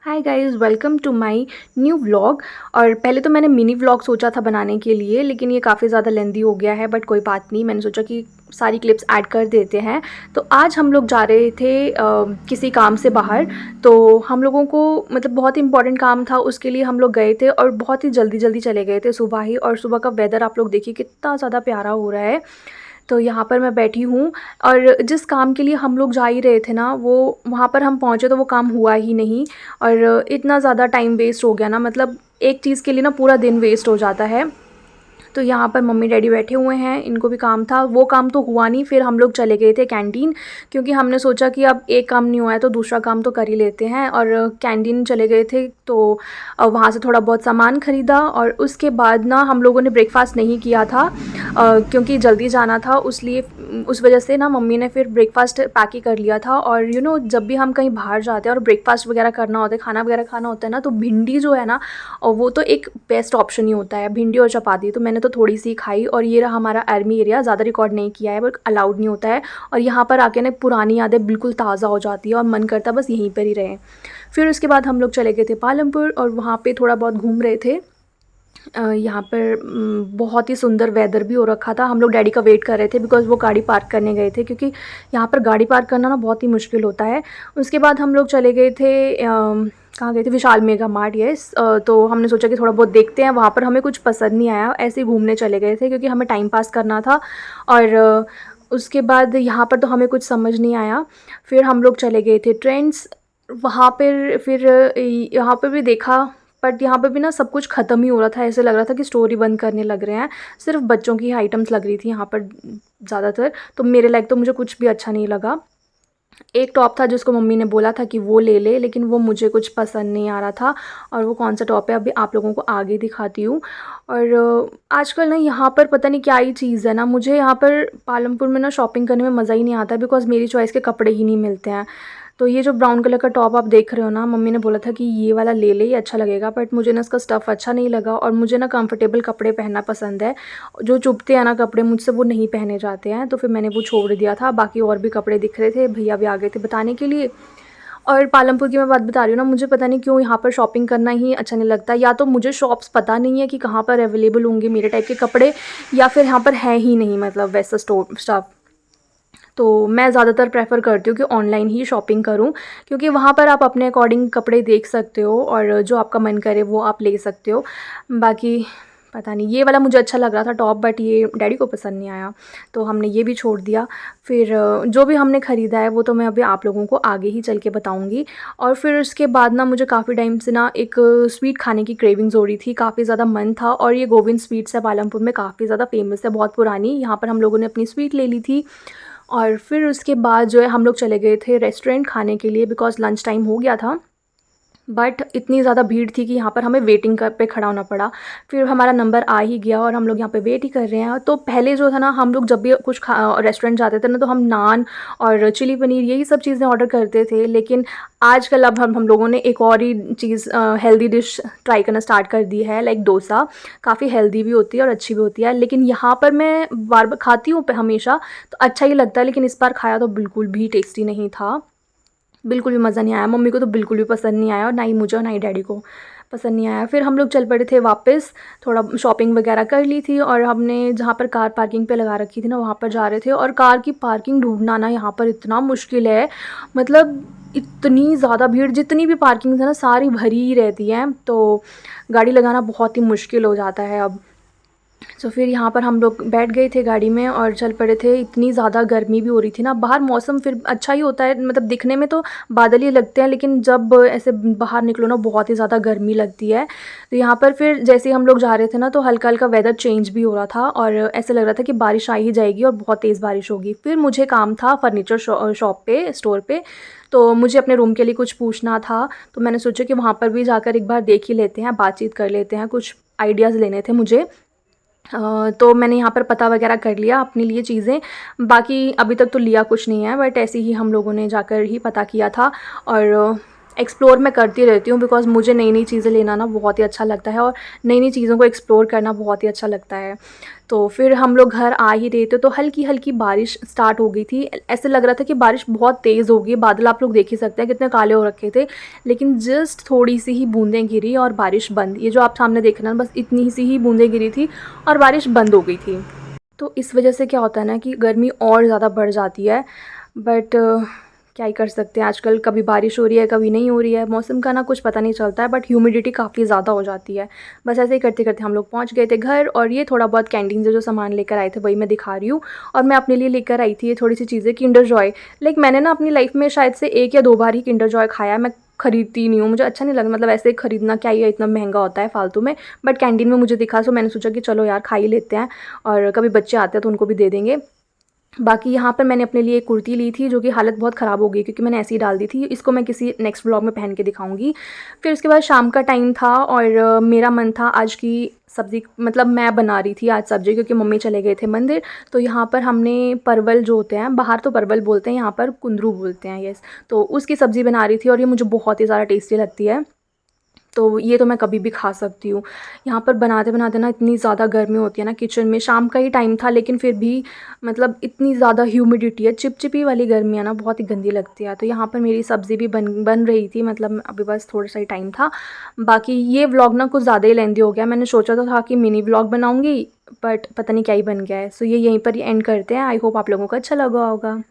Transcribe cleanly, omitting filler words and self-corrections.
Hi guys, welcome to my new vlog. और पहले तो मैंने मिनी व्लॉग सोचा था बनाने के लिए, लेकिन ये काफ़ी ज़्यादा लेंदी हो गया है। बट कोई बात नहीं, मैंने सोचा कि सारी क्लिप्स ऐड कर देते हैं। तो आज हम लोग जा रहे थे किसी काम से बाहर। तो हम लोगों को मतलब बहुत ही इंपॉर्टेंट काम था, उसके लिए हम लोग गए थे और बहुत ही जल्दी जल्दी चले गए थे सुबह ही। और सुबह का वेदर आप लोग देखिए कितना ज़्यादा प्यारा हो रहा है। तो यहाँ पर मैं बैठी हूँ और जिस काम के लिए हम लोग जा ही रहे थे ना, वो वहाँ पर हम पहुँचे तो वो काम हुआ ही नहीं। और इतना ज़्यादा टाइम वेस्ट हो गया ना, मतलब एक चीज़ के लिए ना पूरा दिन वेस्ट हो जाता है। तो यहाँ पर मम्मी डैडी बैठे हुए हैं, इनको भी काम था। वो काम तो हुआ नहीं, फिर हम लोग चले गए थे कैंटीन, क्योंकि हमने सोचा कि अब एक काम नहीं हुआ है तो दूसरा काम तो कर ही लेते हैं। और कैंटीन चले गए थे तो वहाँ से थोड़ा बहुत सामान ख़रीदा। और उसके बाद ना हम लोगों ने ब्रेकफास्ट नहीं किया था, क्योंकि जल्दी जाना था, उसलिए उस वजह से ना मम्मी ने फिर ब्रेकफास्ट पैक ही कर लिया था। और जब भी हम कहीं बाहर जाते हैं और ब्रेकफास्ट वगैरह करना होता है, खाना वगैरह खाना होता है ना, तो भिंडी जो है ना, और वो तो एक बेस्ट ऑप्शन ही होता है, भिंडी और चपाती। तो मैंने तो थोड़ी सी खाई। और ये रहा हमारा आर्मी एरिया, ज़्यादा रिकॉर्ड नहीं किया है, बट अलाउड नहीं होता है। और यहाँ पर आके ना पुरानी यादें बिल्कुल ताज़ा हो जाती है और मन करता है बस यहीं पर ही रहें। फिर उसके बाद हम लोग चले गए थे पालमपुर और वहाँ पे थोड़ा बहुत घूम रहे थे। यहाँ पर बहुत ही सुंदर वेदर भी हो रखा था। हम लोग डैडी का वेट कर रहे थे बिकॉज़ वो गाड़ी पार्क करने गए थे, क्योंकि यहाँ पर गाड़ी पार्क करना ना बहुत ही मुश्किल होता है। उसके बाद हम लोग चले गए थे कहाँ गए थे, विशाल मेगा मार्ट। यस, तो हमने सोचा कि थोड़ा बहुत देखते हैं। वहाँ पर हमें कुछ पसंद नहीं आया, ऐसे ही घूमने चले गए थे क्योंकि हमें टाइम पास करना था। और उसके बाद यहाँ पर तो हमें कुछ समझ नहीं आया। फिर हम लोग चले गए थे ट्रेंड्स। वहाँ पर फिर यहाँ पर भी देखा, बट यहाँ पे भी ना सब कुछ ख़त्म ही हो रहा था। ऐसे लग रहा था कि स्टोरी बंद करने लग रहे हैं। सिर्फ बच्चों की आइटम्स लग रही थी यहाँ पर ज़्यादातर। तो मेरे लायक तो मुझे कुछ भी अच्छा नहीं लगा। एक टॉप था जिसको मम्मी ने बोला था कि वो ले ले, लेकिन वो मुझे कुछ पसंद नहीं आ रहा था। और वो कौन सा टॉप है अभी आप लोगों को आगे दिखाती हूँ। और आजकल ना यहाँ पर पता नहीं क्या ही चीज़ है ना, मुझे यहाँ पर पालमपुर में ना शॉपिंग करने में मज़ा ही नहीं आता, बिकॉज़ मेरी चॉइस के कपड़े ही नहीं मिलते हैं। तो ये जो ब्राउन कलर का टॉप आप देख रहे हो ना, मम्मी ने बोला था कि ये वाला ले ले, ये अच्छा लगेगा। बट मुझे ना इसका स्टफ़ अच्छा नहीं लगा, और मुझे ना कंफर्टेबल कपड़े पहनना पसंद है। जो चुभते हैं ना कपड़े, मुझसे वो नहीं पहने जाते हैं। तो फिर मैंने वो छोड़ दिया था। बाकी और भी कपड़े दिख रहे थे, भैया भी आ गए थे बताने के लिए। और पालमपुर की मैं बात बता रही हूँ ना, मुझे पता नहीं क्यों यहाँ पर शॉपिंग करना ही अच्छा नहीं लगता। या तो मुझे शॉप्स पता नहीं है कि कहाँ पर अवेलेबल होंगे मेरे टाइप के कपड़े, या फिर यहाँ पर है ही नहीं, मतलब वैसा स्टोर स्टफ़। तो मैं ज़्यादातर प्रेफ़र करती हूँ कि ऑनलाइन ही शॉपिंग करूँ, क्योंकि वहाँ पर आप अपने अकॉर्डिंग कपड़े देख सकते हो और जो आपका मन करे वो आप ले सकते हो। बाकी पता नहीं, ये वाला मुझे अच्छा लग रहा था टॉप, बट ये डैडी को पसंद नहीं आया, तो हमने ये भी छोड़ दिया। फिर जो भी हमने ख़रीदा है वो तो मैं अभी आप लोगों को आगे ही चल के बताऊँगी। और फिर उसके बाद ना मुझे काफ़ी टाइम से ना एक स्वीट खाने की क्रेविंग्स हो रही थी, काफ़ी ज़्यादा मन था। और ये गोविंद स्वीट्स है, पालमपुर में काफ़ी ज़्यादा फ़ेमस है, बहुत पुरानी। यहाँ पर हम लोगों ने अपनी स्वीट ले ली थी। और फिर उसके बाद जो है हम लोग चले गए थे रेस्टोरेंट खाने के लिए, बिकॉज़ लंच टाइम हो गया था। बट इतनी ज़्यादा भीड़ थी कि यहाँ पर हमें वेटिंग कर पे खड़ा होना पड़ा। फिर हमारा नंबर आ ही गया और हम लोग यहाँ पे वेट ही कर रहे हैं। तो पहले जो था ना, हम लोग जब भी कुछ रेस्टोरेंट जाते थे ना, तो हम नान और चिली पनीर यही सब चीज़ें ऑर्डर करते थे। लेकिन आजकल अब हम लोगों ने एक और ही चीज़ हेल्दी डिश ट्राई करना स्टार्ट कर दी है, लाइक डोसा। काफ़ी हेल्दी भी होती है और अच्छी भी होती है। लेकिन यहाँ पर मैं बार बार खाती हूँ हमेशा, तो अच्छा ही लगता है। लेकिन इस बार खाया तो बिल्कुल भी टेस्टी नहीं था, बिल्कुल भी मज़ा नहीं आया। मम्मी को तो बिल्कुल भी पसंद नहीं आया, और ना ही मुझे और ना ही डैडी को पसंद नहीं आया। फिर हम लोग चल पड़े थे वापस। थोड़ा शॉपिंग वगैरह कर ली थी और हमने जहाँ पर कार पार्किंग पे लगा रखी थी ना, वहाँ पर जा रहे थे। और कार की पार्किंग ढूंढना ना यहाँ पर इतना मुश्किल है, मतलब इतनी ज़्यादा भीड़, जितनी भी पार्किंग है ना सारी भरी ही रहती हैं। तो गाड़ी लगाना बहुत ही मुश्किल हो जाता है अब। तो फिर यहाँ पर हम लोग बैठ गए थे गाड़ी में और चल पड़े थे। इतनी ज़्यादा गर्मी भी हो रही थी ना, बाहर मौसम फिर अच्छा ही होता है, मतलब दिखने में तो बादल ही लगते हैं, लेकिन जब ऐसे बाहर निकलो ना बहुत ही ज़्यादा गर्मी लगती है। तो यहाँ पर फिर जैसे ही हम लोग जा रहे थे ना, तो हल्का हल्का वेदर चेंज भी हो रहा था और ऐसे लग रहा था कि बारिश आ ही जाएगी और बहुत तेज़ बारिश होगी। फिर मुझे काम था फर्नीचर शॉप पे, स्टोर पे। तो मुझे अपने रूम के लिए कुछ पूछना था, तो मैंने सोचा कि वहाँ पर भी जाकर एक बार देख ही लेते हैं, बातचीत कर लेते हैं, कुछ आइडियाज़ लेने थे मुझे। तो मैंने यहाँ पर पता वगैरह कर लिया अपने लिए चीज़ें। बाकी अभी तक तो लिया कुछ नहीं है, बट ऐसे ही हम लोगों ने जाकर ही पता किया था। और एक्सप्लोर मैं करती रहती हूँ बिकॉज़ मुझे नई नई चीज़ें लेना ना बहुत ही अच्छा लगता है और नई नई चीज़ों को एक्सप्लोर करना बहुत ही अच्छा लगता है। तो फिर हम लोग घर आ ही रहे थे तो हल्की हल्की बारिश स्टार्ट हो गई थी। ऐसे लग रहा था कि बारिश बहुत तेज़ होगी, बादल आप लोग देख ही सकते हैं कितने काले हो रखे थे। लेकिन जस्ट थोड़ी सी ही बूंदें गिरी और बारिश बंद। ये जो आप सामने देख रहे हैं बस इतनी सी ही बूंदें गिरी थी और बारिश बंद हो गई थी। तो इस वजह से क्या होता है ना कि गर्मी और ज़्यादा बढ़ जाती है। बट क्या ही कर सकते हैं, आजकल कभी बारिश हो रही है कभी नहीं हो रही है, मौसम का ना कुछ पता नहीं चलता है। बट ह्यूमिडिटी काफ़ी ज़्यादा हो जाती है। बस ऐसे ही करते करते हम लोग पहुंच गए थे घर और ये थोड़ा बहुत कैंटीन से जो सामान लेकर आए थे वही मैं दिखा रही हूँ। और मैं अपने लिए लेकर आई थी ये थोड़ी सी चीज़ें, किंडर जॉय। लाइक मैंने ना अपनी लाइफ में शायद से 1 या 2 बार ही किंडर जॉय खाया है। मैं खरीदती नहीं हूँ, मुझे अच्छा नहीं लगता, मतलब ऐसे खरीदना क्या ही है, इतना महंगा होता है फालतू में। बट कैंटीन में मुझे दिखा तो मैंने सोचा कि चलो यार खा ही लेते हैं और कभी बच्चे आते हैं तो उनको भी दे देंगे। बाकी यहाँ पर मैंने अपने लिए एक कुर्ती ली थी जो कि हालत बहुत ख़राब हो गई क्योंकि मैंने ऐसे ही डाल दी थी। इसको मैं किसी नेक्स्ट व्लॉग में पहन के दिखाऊंगी। फिर उसके बाद शाम का टाइम था और मेरा मन था आज की सब्ज़ी, मतलब मैं बना रही थी आज सब्ज़ी क्योंकि मम्मी चले गए थे मंदिर। तो यहाँ पर हमने परवल जो होते हैं, बाहर तो परवल बोलते हैं, यहाँ पर कुंदरू बोलते हैं, यस। तो उसकी सब्ज़ी बना रही थी और ये मुझे बहुत ही ज़्यादा टेस्टी लगती है। तो ये तो मैं कभी भी खा सकती हूँ। यहाँ पर बनाते-बनाते ना इतनी ज़्यादा गर्मी होती है ना किचन में, शाम का ही टाइम था लेकिन फिर भी मतलब इतनी ज़्यादा ह्यूमिडिटी है, चिपचिपी वाली गर्मी है ना, बहुत ही गंदी लगती है। तो यहाँ पर मेरी सब्ज़ी भी बन रही थी, मतलब अभी बस थोड़ा-सा ही टाइम था। बाकी ये व्लॉग ना कुछ ज़्यादा ही लेंदी हो गया। मैंने सोचा तो था कि मिनी व्लॉग बनाऊँगी बट पता नहीं क्या ही बन गया है। सो ये यहीं पर ही एंड करते हैं। आई होप आप लोगों को अच्छा लगा होगा।